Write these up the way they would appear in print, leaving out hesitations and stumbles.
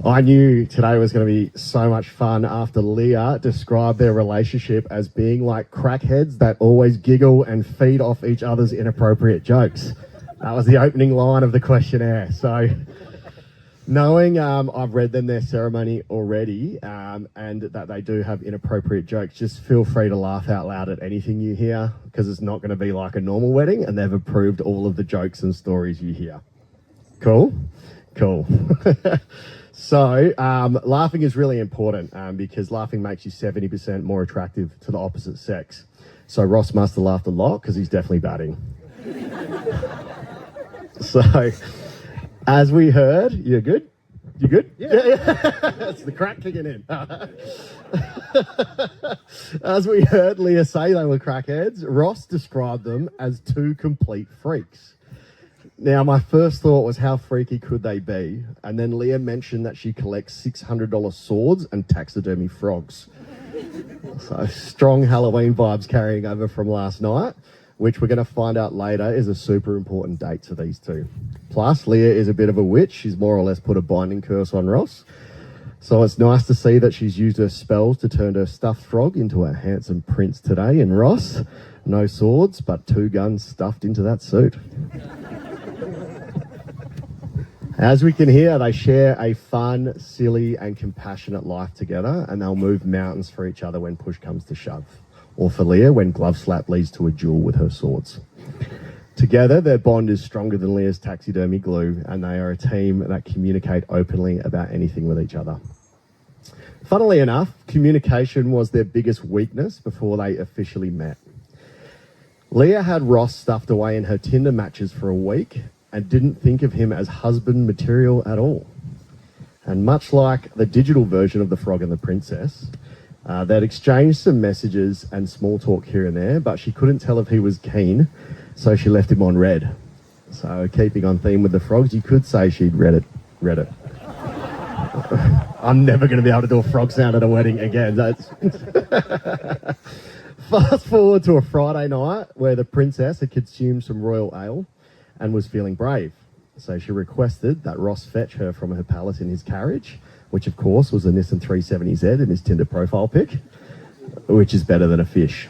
I knew today was going to be so much fun after Leah described their relationship as being like crackheads that always giggle and feed off each other's inappropriate jokes. That was the opening line of the questionnaire. So, knowing I've read them their ceremony already and that they do have inappropriate jokes, just feel free to laugh out loud at anything you hear because it's not going to be like a normal wedding and they've approved all of the jokes and stories you hear. Cool? Cool. So, laughing is really important because laughing makes you 70% more attractive to the opposite sex. So Ross must have laughed a lot because he's definitely batting. So, as we heard, you're good? You good? Yeah. That's the crack kicking in. As we heard Leah say they were crackheads, Ross described them as two complete freaks. Now, my first thought was how freaky could they be? And then Leah mentioned that she collects $600 swords and taxidermy frogs. So strong Halloween vibes carrying over from last night, which we're going to find out later is a super important date to these two. Plus, Leah is a bit of a witch. She's more or less put a binding curse on Ross. So it's nice to see that she's used her spells to turn her stuffed frog into a handsome prince today. And Ross, no swords, but 2 guns stuffed into that suit. As we can hear, they share a fun, silly and compassionate life together, and they'll move mountains for each other when push comes to shove, or for Leah when glove slap leads to a duel with her swords. Together, their bond is stronger than Leah's taxidermy glue, and they are a team that communicate openly about anything with each other. Funnily enough, communication was their biggest weakness before they officially met. Leah had Ross stuffed away in her Tinder matches for a week, and didn't think of him as husband material at all. And much like the digital version of The Frog and the Princess, they'd exchanged some messages and small talk here and there, but she couldn't tell if he was keen, so she left him on red. So keeping on theme with the frogs, you could say she'd read it. I'm never going to be able to do a frog sound at a wedding again. Fast forward to a Friday night where the princess had consumed some royal ale and was feeling brave. So she requested that Ross fetch her from her palace in his carriage, which of course was a Nissan 370Z in his Tinder profile pic, which is better than a fish.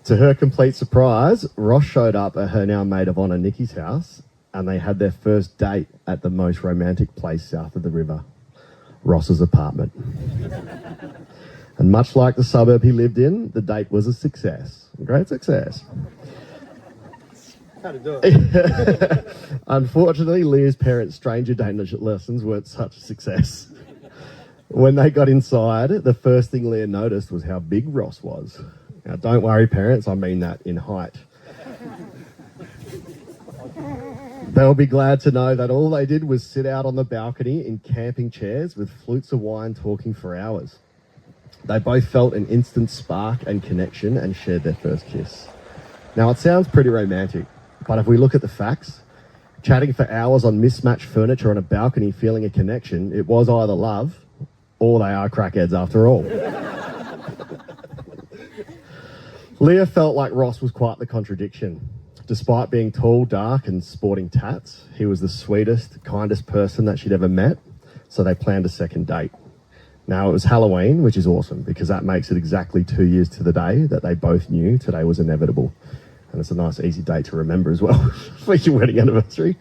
To her complete surprise, Ross showed up at her now maid of honour Nikki's house, and they had their first date at the most romantic place south of the river, Ross's apartment. And much like the suburb he lived in, the date was a success, a great success. How to do it. Unfortunately, Leah's parents' stranger danger lessons weren't such a success. When they got inside, the first thing Leah noticed was how big Ross was. Now, don't worry, parents, I mean that in height. They'll be glad to know that all they did was sit out on the balcony in camping chairs with flutes of wine talking for hours. They both felt an instant spark and connection and shared their first kiss. Now, it sounds pretty romantic, but if we look at the facts, chatting for hours on mismatched furniture on a balcony feeling a connection, it was either love or they are crackheads after all. Leah felt like Ross was quite the contradiction. Despite being tall, dark and sporting tats, he was the sweetest, kindest person that she'd ever met, so they planned a second date. Now, it was Halloween, which is awesome because that makes it exactly 2 years to the day that they both knew today was inevitable. And it's a nice, easy date to remember as well for your wedding anniversary.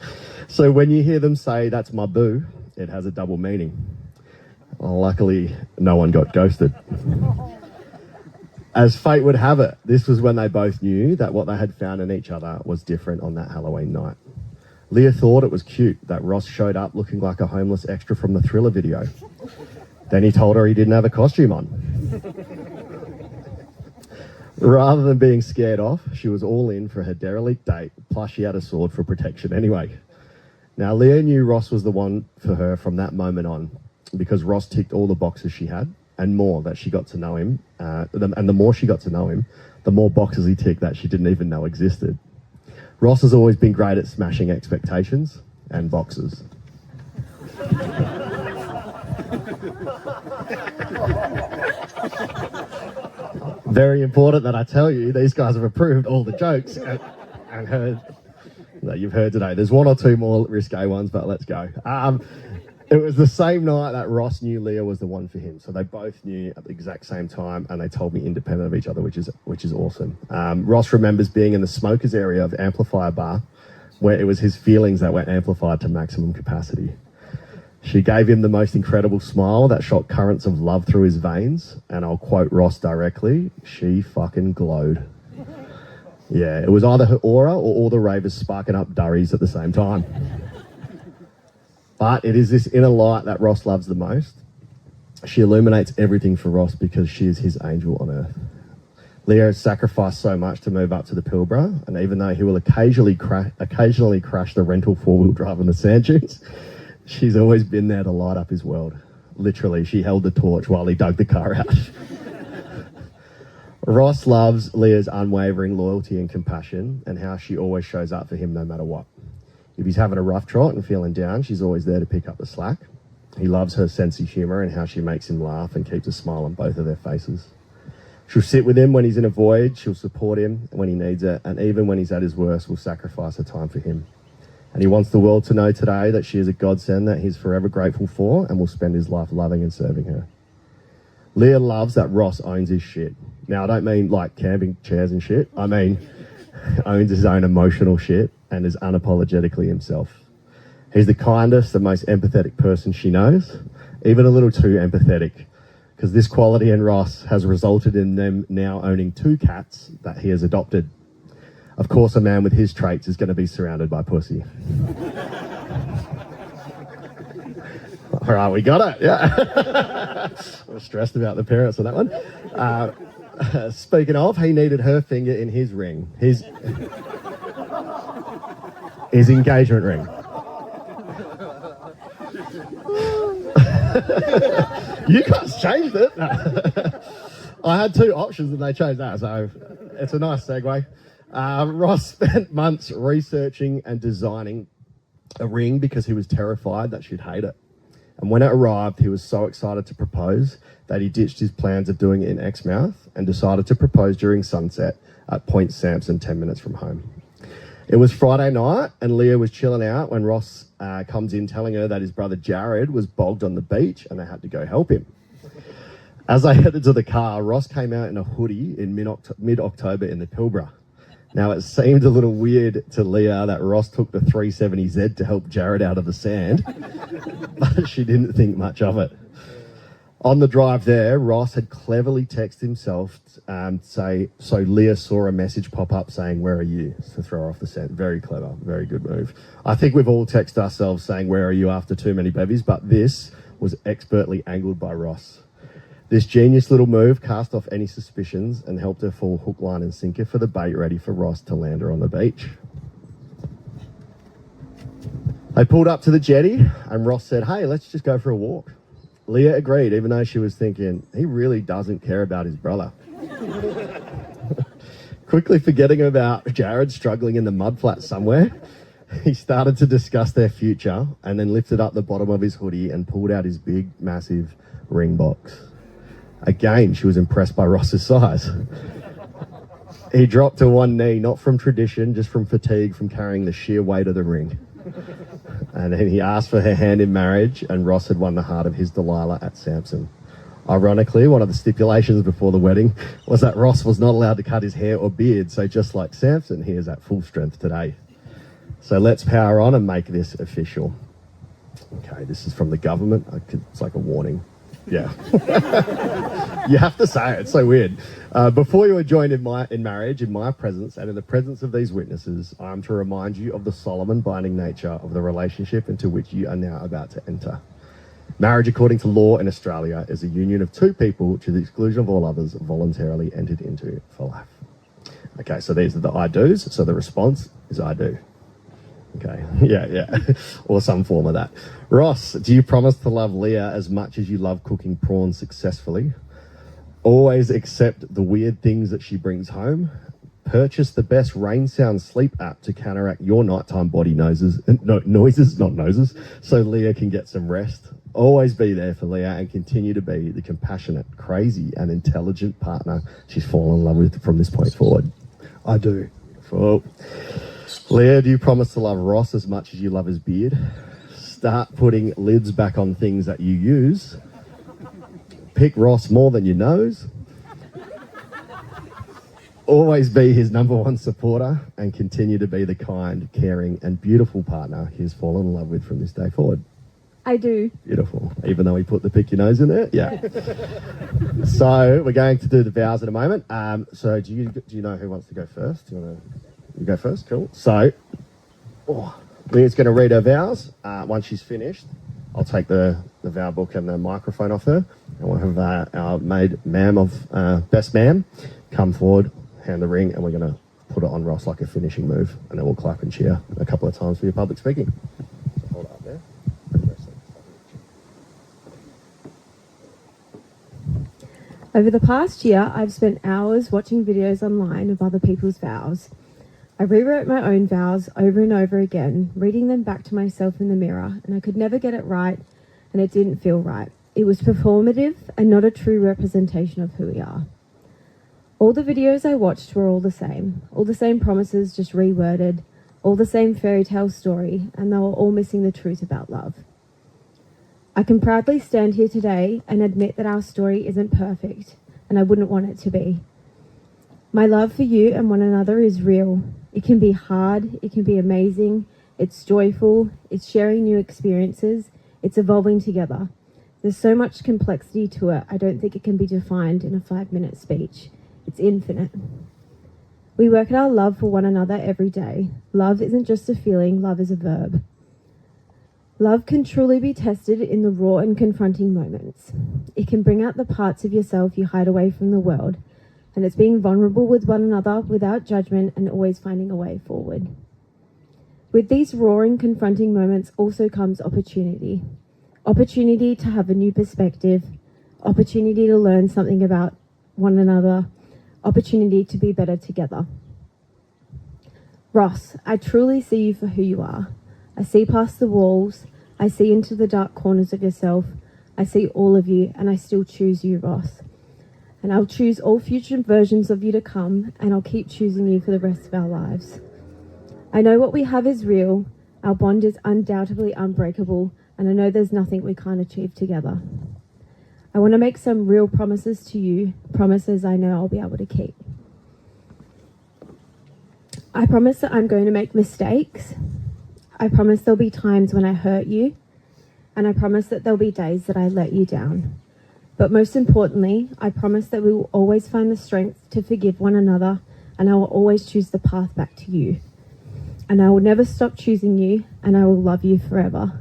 So when you hear them say, "That's my boo," it has a double meaning. Well, luckily, no one got ghosted. As fate would have it, this was when they both knew that what they had found in each other was different on that Halloween night. Leah thought it was cute that Ross showed up looking like a homeless extra from the Thriller video. Then he told her he didn't have a costume on. Rather than being scared off, she was all in for her derelict date, plus she had a sword for protection anyway. Now, Leah knew Ross was the one for her from that moment on, because Ross ticked all the boxes she had, and more that she got to know him. And the more she got to know him, the more boxes he ticked that she didn't even know existed. Ross has always been great at smashing expectations and boxes. Very important that I tell you, these guys have approved all the jokes and heard that you've heard today. There's one or two more risque ones, but let's go. It was the same night that Ross knew Leah was the one for him. So they both knew at the exact same time, and they told me independent of each other, which is awesome. Ross remembers being in the smokers area of Amplifier Bar, where it was his feelings that were amplified to maximum capacity. She gave him the most incredible smile that shot currents of love through his veins, and I'll quote Ross directly, she fucking glowed. Yeah, it was either her aura or all the ravers sparking up durries at the same time. But it is this inner light that Ross loves the most. She illuminates everything for Ross because she is his angel on earth. Leah has sacrificed so much to move up to the Pilbara, and even though he will occasionally crash the rental four-wheel drive in the sand dunes, she's always been there to light up his world. Literally, she held the torch while he dug the car out. Ross loves Leah's unwavering loyalty and compassion and how she always shows up for him no matter what. If he's having a rough trot and feeling down, she's always there to pick up the slack. He loves her sense of humour and how she makes him laugh and keeps a smile on both of their faces. She'll sit with him when he's in a void, she'll support him when he needs it, and even when he's at his worst, will sacrifice her time for him. And he wants the world to know today that she is a godsend that he's forever grateful for and will spend his life loving and serving her. Leah loves that Ross owns his shit. Now, I don't mean like camping chairs and shit. I mean, owns his own emotional shit and is unapologetically himself. He's the kindest, the most empathetic person she knows, even a little too empathetic, because this quality in Ross has resulted in them now owning 2 cats that he has adopted. Of course, a man with his traits is going to be surrounded by pussy. All right, we got it. Yeah. I was stressed about the parents on that one. Speaking of, he needed her finger in his ring. His engagement ring. You guys changed it. I had 2 options and they chose that, so it's a nice segue. Ross spent months researching and designing a ring because he was terrified that she'd hate it. And when it arrived, he was so excited to propose that he ditched his plans of doing it in Exmouth and decided to propose during sunset at Point Samson, 10 minutes from home. It was Friday night and Leah was chilling out when Ross comes in telling her that his brother Jared was bogged on the beach and they had to go help him. As they headed to the car, Ross came out in a hoodie in mid-October in the Pilbara. Now, it seemed a little weird to Leah that Ross took the 370Z to help Jared out of the sand, but she didn't think much of it. On the drive there, Ross had cleverly texted himself so Leah saw a message pop up saying, "Where are you?" to throw her off the scent. Very clever, very good move. I think we've all texted ourselves saying, "Where are you?" after too many bevies, but this was expertly angled by Ross. This genius little move cast off any suspicions and helped her fall hook, line and sinker for the bait ready for Ross to land her on the beach. They pulled up to the jetty and Ross said, "Hey, let's just go for a walk." Leah agreed, even though she was thinking, he really doesn't care about his brother. Quickly forgetting about Jared struggling in the mudflat somewhere, he started to discuss their future and then lifted up the bottom of his hoodie and pulled out his big, massive ring box. Again, she was impressed by Ross's size. He dropped to one knee, not from tradition, just from fatigue from carrying the sheer weight of the ring. And then he asked for her hand in marriage, and Ross had won the heart of his Delilah at Samson. Ironically, one of the stipulations before the wedding was that Ross was not allowed to cut his hair or beard, so just like Samson, he is at full strength today. So let's power on and make this official. Okay, this is from the government. It's like a warning. Yeah. You have to say it. It's so weird. Before you are joined in marriage, in my presence, and in the presence of these witnesses, I am to remind you of the solemn and binding nature of the relationship into which you are now about to enter. Marriage, according to law in Australia, is a union of 2 people to the exclusion of all others voluntarily entered into for life. Okay, so these are the I do's. So the response is I do. Okay, yeah. Or some form of that. Ross, do you promise to love Leah as much as you love cooking prawns successfully? Always accept the weird things that she brings home. Purchase the best rain sound sleep app to counteract your nighttime body noises, so Leah can get some rest. Always be there for Leah and continue to be the compassionate, crazy and intelligent partner she's fallen in love with from this point forward. I do. Leah, do you promise to love Ross as much as you love his beard? Start putting lids back on things that you use. Pick Ross more than your nose. Always be his number one supporter and continue to be the kind, caring and beautiful partner he's fallen in love with from this day forward. I do. Beautiful. Even though we put the pick your nose in there? Yeah. So we're going to do the vows in a moment. So do you know who wants to go first? Do you go first? Cool. So Leah's going to read her vows. Once she's finished, I'll take the vow book and the microphone off her. And we'll have our maid ma'am of best ma'am come forward, hand the ring, and we're going to put it on Ross like a finishing move. And then we'll clap and cheer a couple of times for your public speaking. So hold it up there. Over the past year, I've spent hours watching videos online of other people's vows. I rewrote my own vows over and over again, reading them back to myself in the mirror, and I could never get it right, and it didn't feel right. It was performative and not a true representation of who we are. All the videos I watched were all the same promises just reworded, all the same fairy tale story, and they were all missing the truth about love. I can proudly stand here today and admit that our story isn't perfect, and I wouldn't want it to be. My love for you and one another is real. It can be hard, it can be amazing, it's joyful, it's sharing new experiences, it's evolving together. There's so much complexity to it, I don't think it can be defined in a 5-minute speech. It's infinite. We work at our love for one another every day. Love isn't just a feeling, love is a verb. Love can truly be tested in the raw and confronting moments. It can bring out the parts of yourself you hide away from the world, and it's being vulnerable with one another without judgment and always finding a way forward. With these raw and confronting moments also comes opportunity. Opportunity to have a new perspective, opportunity to learn something about one another, opportunity to be better together. Ross, I truly see you for who you are. I see past the walls, I see into the dark corners of yourself, I see all of you, and I still choose you, Ross. And I'll choose all future versions of you to come, and I'll keep choosing you for the rest of our lives. I know what we have is real, our bond is undoubtedly unbreakable, and I know there's nothing we can't achieve together. I want to make some real promises to you, promises I know I'll be able to keep. I promise that I'm going to make mistakes. I promise there'll be times when I hurt you, and I promise that there'll be days that I let you down. But most importantly, I promise that we will always find the strength to forgive one another, and I will always choose the path back to you. And I will never stop choosing you, and I will love you forever.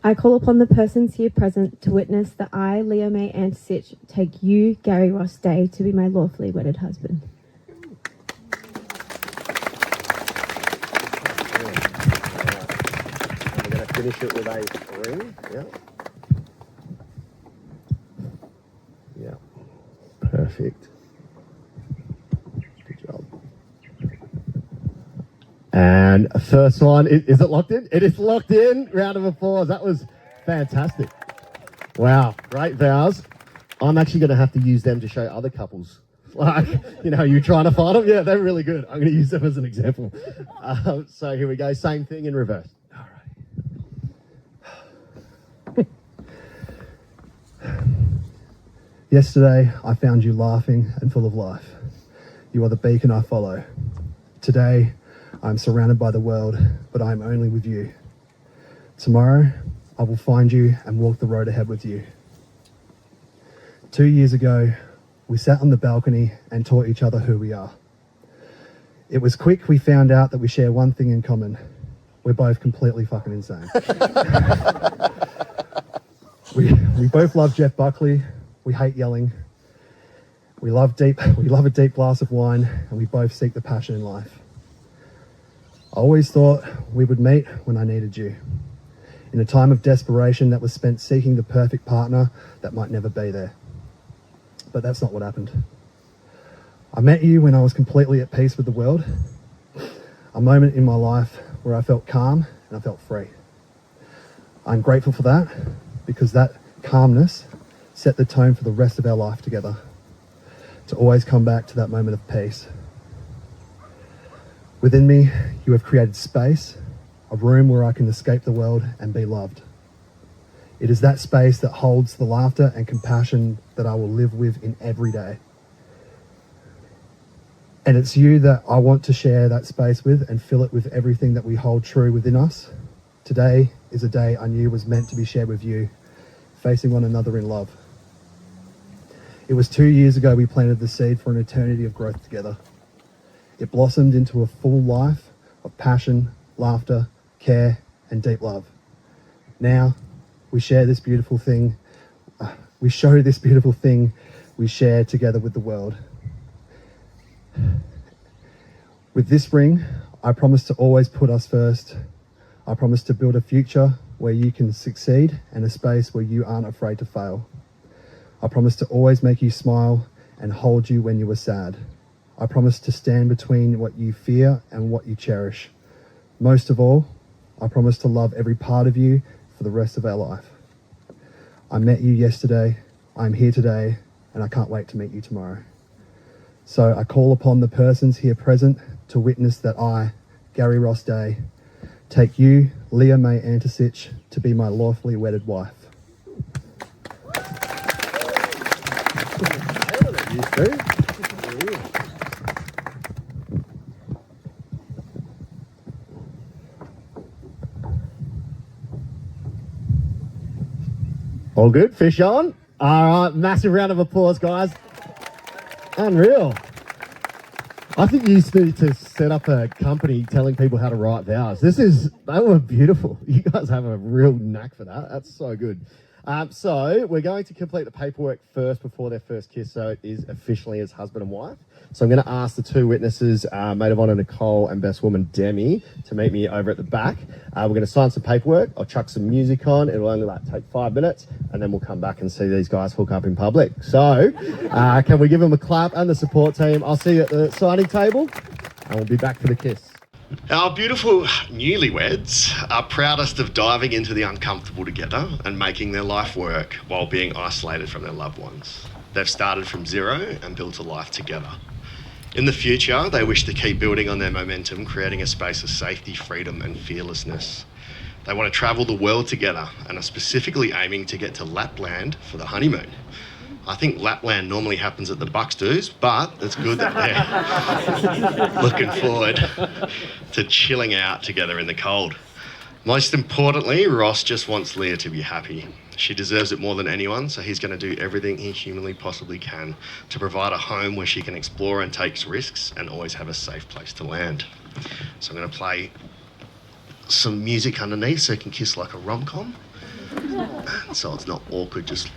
I call upon the persons here present to witness that I, Leah May Antisich, take you, Gary Ross Day, to be my lawfully wedded husband. Finish it with a ring. Yeah. Perfect. Good job. And first one, is it locked in? It is locked in. Round of applause. That was fantastic. Wow. Great vows. I'm actually going to have to use them to show other couples. Like, you're trying to find them. Yeah, they're really good. I'm going to use them as an example. So here we go. Same thing in reverse. Yesterday, I found you laughing and full of life. You are the beacon I follow. Today, I'm surrounded by the world, but I am only with you. Tomorrow, I will find you and walk the road ahead with you. 2 years ago, we sat on the balcony and taught each other who we are. It was quick we found out that we share one thing in common. We're both completely fucking insane. We both love Jeff Buckley. We hate yelling. We love a deep glass of wine, and we both seek the passion in life. I always thought we would meet when I needed you, in a time of desperation that was spent seeking the perfect partner that might never be there. But that's not what happened. I met you when I was completely at peace with the world, a moment in my life where I felt calm and I felt free. I'm grateful for that, because that calmness set the tone for the rest of our life together, to always come back to that moment of peace. Within me, you have created space, a room where I can escape the world and be loved. It is that space that holds the laughter and compassion that I will live with in every day. And it's you that I want to share that space with and fill it with everything that we hold true within us. Today is a day I knew was meant to be shared with you, facing one another in love. It was 2 years ago we planted the seed for an eternity of growth together. It blossomed into a full life of passion, laughter, care, and deep love. Now, we share this beautiful thing. We show this beautiful thing we share together with the world. With this ring, I promise to always put us first. I promise to build a future where you can succeed and a space where you aren't afraid to fail. I promise to always make you smile and hold you when you are sad. I promise to stand between what you fear and what you cherish. Most of all, I promise to love every part of you for the rest of our life. I met you yesterday, I'm here today, and I can't wait to meet you tomorrow. So I call upon the persons here present to witness that I, Gary Ross Day, take you, Leah May Antisich, to be my lawfully wedded wife. You too. All good? Fish on? All right, massive round of applause, guys. Unreal. I think you need to set up a company telling people how to write vows. They were beautiful. You guys have a real knack for that. That's so good. So we're going to complete the paperwork first before their first kiss, so it is officially as husband and wife. So I'm going to ask the two witnesses, maid of honour Nicole and best woman Demi, to meet me over at the back. We're going to sign some paperwork. I'll chuck some music on. It'll only take 5 minutes, and then we'll come back and see these guys hook up in public. So can we give them a clap and the support team? I'll see you at the signing table, and we'll be back for the kiss. Our beautiful newlyweds are proudest of diving into the uncomfortable together and making their life work while being isolated from their loved ones. They've started from zero and built a life together. In the future, they wish to keep building on their momentum, creating a space of safety, freedom and fearlessness. They want to travel the world together and are specifically aiming to get to Lapland for the honeymoon. I think Lapland normally happens at the Bucks dues, but it's good that they're looking forward to chilling out together in the cold. Most importantly, Ross just wants Leah to be happy. She deserves it more than anyone, so he's going to do everything he humanly possibly can to provide a home where she can explore and take risks and always have a safe place to land. So I'm going to play some music underneath so you can kiss like a rom-com. So it's not awkward, just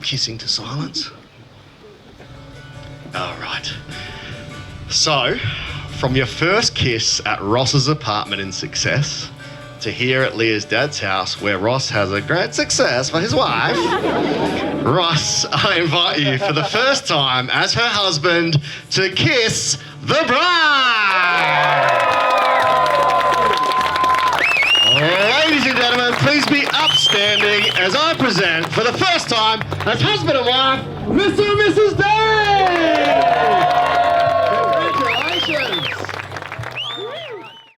kissing to silence. All right. So, from your first kiss at Ross's apartment in Success to here at Leah's dad's house where Ross has a great success for his wife, Ross, I invite you for the first time as her husband to kiss the bride. Ladies and gentlemen, please be upstanding as I present for the first time as husband and wife, Mr. and Mrs. Day!